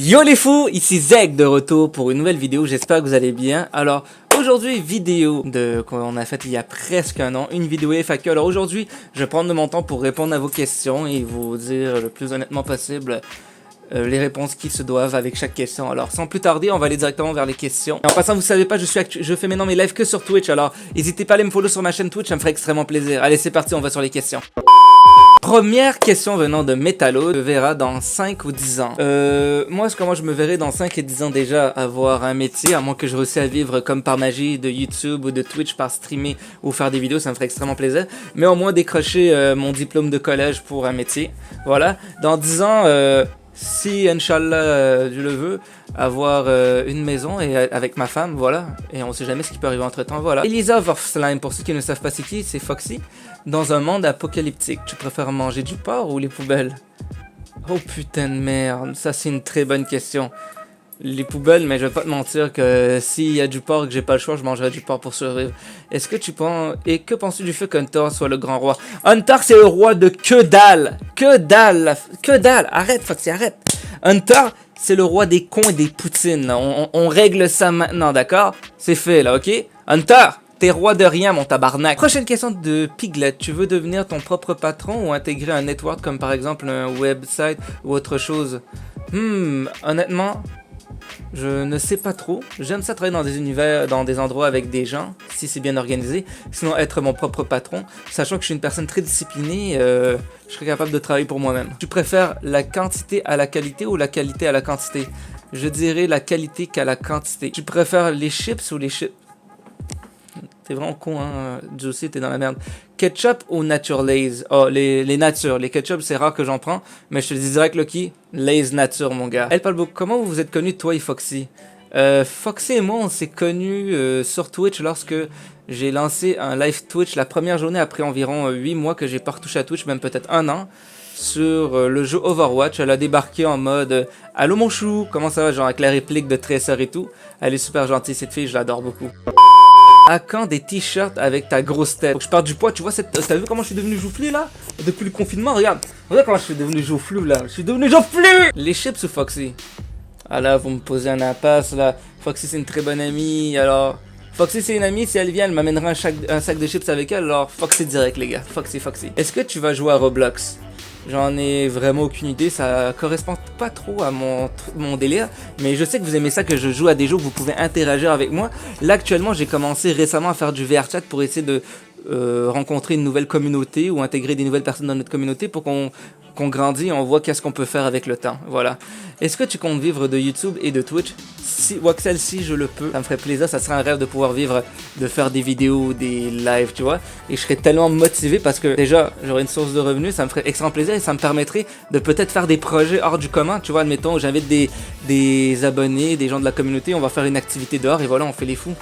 Yo les fous, ici Zeg de retour pour une nouvelle vidéo, j'espère que vous allez bien. Alors aujourd'hui, vidéo qu'on a faite il y a presque un an, une vidéo FAQ. Alors aujourd'hui, je vais prendre de mon temps pour répondre à vos questions et vous dire le plus honnêtement possible les réponses qui se doivent avec chaque question. Alors sans plus tarder, on va aller directement vers les questions. En passant, vous savez pas, je fais maintenant mes lives que sur Twitch, alors n'hésitez pas à aller me follow sur ma chaîne Twitch, ça me ferait extrêmement plaisir. Allez, c'est parti, on va sur les questions. Première question venant de Métallo, je verra dans 5 ou 10 ans. Moi, comment je me verrai dans 5 et 10 ans déjà avoir un métier, à moins que je réussisse à vivre comme par magie de YouTube ou de Twitch par streamer ou faire des vidéos, ça me ferait extrêmement plaisir. Mais au moins décrocher mon diplôme de collège pour un métier. Voilà. Dans 10 ans, si Inch'Allah Dieu le veut, avoir une maison et avec ma femme, voilà. Et on sait jamais ce qui peut arriver entre temps, voilà. Elisa Vorslime, pour ceux qui ne savent pas c'est qui, c'est Foxy. Dans un monde apocalyptique, tu préfères manger du porc ou les poubelles? Oh putain de merde, ça c'est une très bonne question. Les poubelles, mais je vais pas te mentir que s'il y a du porc et que j'ai pas le choix, je mangerai du porc pour survivre. Est-ce que tu penses... Et que penses-tu du fait qu'Hunter soit le grand roi? Hunter c'est le roi de que dalle! Que dalle! Que dalle! Arrête Foxy, arrête! Hunter, c'est le roi des cons et des poutines. On règle ça maintenant, d'accord? C'est fait là, ok? Hunter! T'es roi de rien, mon tabarnak. Prochaine question de Piglet. Tu veux devenir ton propre patron ou intégrer un network comme par exemple un website ou autre chose? Honnêtement, je ne sais pas trop. J'aime ça travailler dans des univers, dans des endroits avec des gens, si c'est bien organisé. Sinon, être mon propre patron. Sachant que je suis une personne très disciplinée, je serais capable de travailler pour moi-même. Tu préfères la quantité à la qualité ou la qualité à la quantité? Je dirais la qualité qu'à la quantité. Tu préfères les chips ou les chips? T'es vraiment con, hein, Juicy, t'es dans la merde. Ketchup ou Nature Lay's? Oh, les Nature. Les ketchup, c'est rare que j'en prends. Mais je te dis direct, Lucky, Lay's Nature, mon gars. Elle parle beaucoup. Comment vous vous êtes connus, toi et Foxy? Foxy et moi, on s'est connus sur Twitch lorsque j'ai lancé un live Twitch la première journée après environ 8 mois que j'ai pas retouché à Twitch, même peut-être un an, sur le jeu Overwatch. Elle a débarqué en mode « Allô mon chou, comment ça va ?» Genre avec la réplique de Tracer et tout. Elle est super gentille, cette fille, je l'adore beaucoup. À quand des t-shirts avec ta grosse tête? Faut que je perde du poids, tu vois, t'as vu comment je suis devenu joufflu là? Depuis le confinement, regarde. Regarde comment je suis devenu joufflu là. Je suis devenu joufflu! Les chips ou Foxy? Ah là, vous me posez un impasse là. Foxy c'est une très bonne amie, alors... Foxy c'est une amie, si elle vient, elle m'amènera un sac de chips avec elle, alors Foxy direct les gars. Foxy. Est-ce que tu vas jouer à Roblox? J'en ai vraiment aucune idée, ça correspond pas trop à mon délire, mais je sais que vous aimez ça, que je joue à des jeux où vous pouvez interagir avec moi. Là actuellement j'ai commencé récemment à faire du VR chat pour essayer de rencontrer une nouvelle communauté ou intégrer des nouvelles personnes dans notre communauté pour qu'on grandit et on voit qu'est-ce qu'on peut faire avec le temps, voilà. Est-ce que tu comptes vivre de YouTube et de Twitch? Si Waxel, si je le peux, ça me ferait plaisir, ça serait un rêve de pouvoir vivre, de faire des vidéos, des lives, tu vois. Et je serais tellement motivé parce que déjà, j'aurais une source de revenus, ça me ferait extrêmement plaisir et ça me permettrait de peut-être faire des projets hors du commun, tu vois. Admettons, j'invite des abonnés, des gens de la communauté, on va faire une activité dehors et voilà, on fait les fous.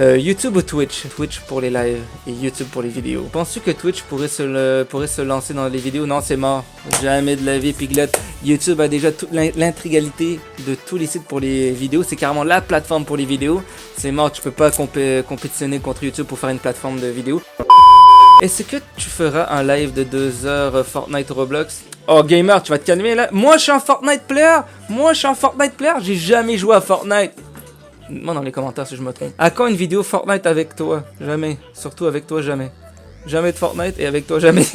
YouTube ou Twitch? Twitch pour les lives et YouTube pour les vidéos. Penses-tu que Twitch pourrait se lancer dans les vidéos? Non, c'est mort. Jamais de la vie, Piglet. YouTube a déjà toute l'intégralité de tous les sites pour les vidéos. C'est carrément la plateforme pour les vidéos. C'est mort, tu peux pas compétitionner contre YouTube pour faire une plateforme de vidéos. Est-ce que tu feras un live de 2 heures Fortnite Roblox? Oh gamer, tu vas te calmer là. Moi je suis un Fortnite player. J'ai jamais joué à Fortnite. Moi dans les commentaires si je me trompe. À quand une vidéo Fortnite avec toi? Jamais. Surtout avec toi, jamais. Jamais de Fortnite et avec toi, jamais.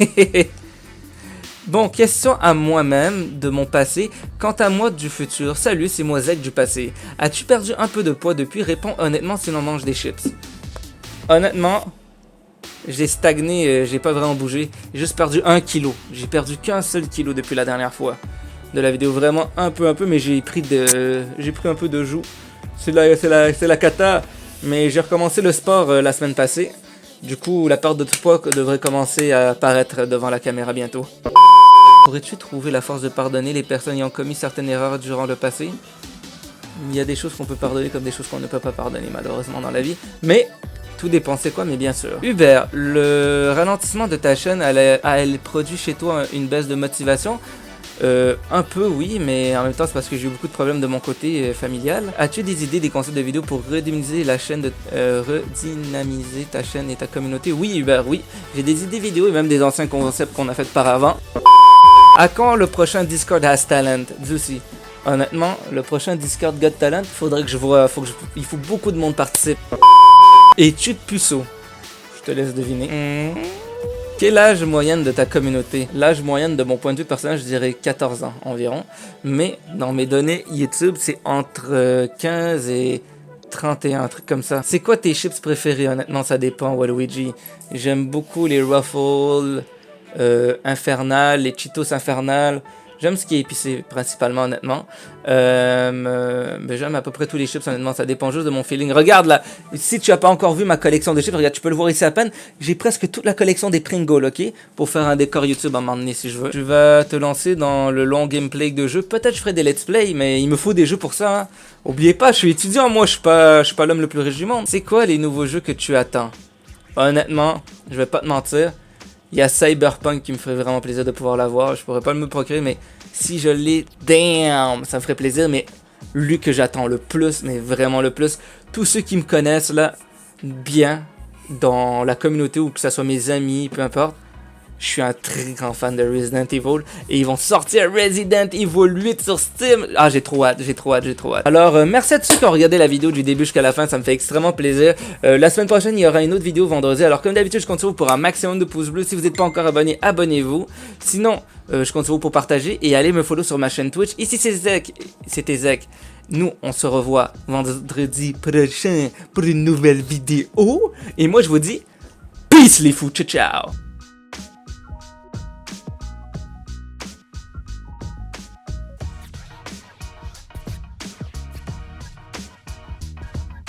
Bon, question à moi-même de mon passé. Quant à moi du futur, salut, c'est moi Zeg du passé. As-tu perdu un peu de poids depuis? Réponds honnêtement sinon on mange des chips. Honnêtement, j'ai stagné, j'ai pas vraiment bougé. J'ai juste perdu 1 kilo. J'ai perdu qu'un seul kilo depuis la dernière fois de la vidéo. Vraiment un peu, mais j'ai pris un peu de joue. C'est la cata, mais j'ai recommencé le sport la semaine passée. Du coup, la perte de poids devrait commencer à apparaître devant la caméra bientôt. Pourrais-tu trouver la force de pardonner les personnes ayant commis certaines erreurs durant le passé? Il y a des choses qu'on peut pardonner comme des choses qu'on ne peut pas pardonner malheureusement dans la vie. Mais tout dépend, c'est quoi? Mais bien sûr. Hubert, le ralentissement de ta chaîne a-t-elle produit chez toi une baisse de motivation? Un peu oui, mais en même temps c'est parce que j'ai eu beaucoup de problèmes de mon côté familial. As-tu des idées, des concepts de vidéos pour redynamiser la chaîne redynamiser ta chaîne et ta communauté? Oui Hubert, oui. J'ai des idées vidéos et même des anciens concepts qu'on a fait par avant. À quand le prochain Discord Has Talent? Juicy. Honnêtement, le prochain Discord Got Talent, faudrait que je vois, il faut beaucoup de monde participe. Étude puceau. Je te laisse deviner. Quel âge moyenne de ta communauté? L'âge moyenne de mon point de vue personnel, je dirais 14 ans environ. Mais dans mes données YouTube, c'est entre 15 et 31, un truc comme ça. C'est quoi tes chips préférés? Honnêtement, ça dépend, Waluigi. J'aime beaucoup les Ruffles, Infernal, les Cheetos Infernal. J'aime ce qui est épicé, principalement, honnêtement. Mais j'aime à peu près tous les chips, honnêtement. Ça dépend juste de mon feeling. Regarde, là. Si tu n'as pas encore vu ma collection de chips, regarde, tu peux le voir ici à peine. J'ai presque toute la collection des Pringles, ok? Pour faire un décor YouTube à un moment donné, si je veux. Tu vas te lancer dans le long gameplay de jeux. Peut-être je ferai des let's play, mais il me faut des jeux pour ça, hein. Oubliez pas, je suis étudiant, moi. Je suis pas l'homme le plus riche du monde. C'est quoi les nouveaux jeux que tu attends? Honnêtement, je vais pas te mentir. Il y a Cyberpunk qui me ferait vraiment plaisir de pouvoir l'avoir. Je pourrais pas me procurer, mais si je l'ai, damn, ça me ferait plaisir. Mais lui que j'attends le plus, mais vraiment le plus, tous ceux qui me connaissent là, bien, dans la communauté ou que ce soit mes amis, peu importe, je suis un très grand fan de Resident Evil et ils vont sortir Resident Evil 8 sur Steam. Ah, j'ai trop hâte, j'ai trop hâte, j'ai trop hâte. Alors, merci à tous ceux qui ont regardé la vidéo du début jusqu'à la fin, ça me fait extrêmement plaisir. La semaine prochaine, il y aura une autre vidéo vendredi. Alors, comme d'habitude, je compte sur vous pour un maximum de pouces bleus. Si vous n'êtes pas encore abonné, abonnez-vous. Sinon, je compte sur vous pour partager et aller me follow sur ma chaîne Twitch. Ici, c'est Zek. C'était Zek. Nous, on se revoit vendredi prochain pour une nouvelle vidéo. Et moi, je vous dis, peace les fous, ciao ciao.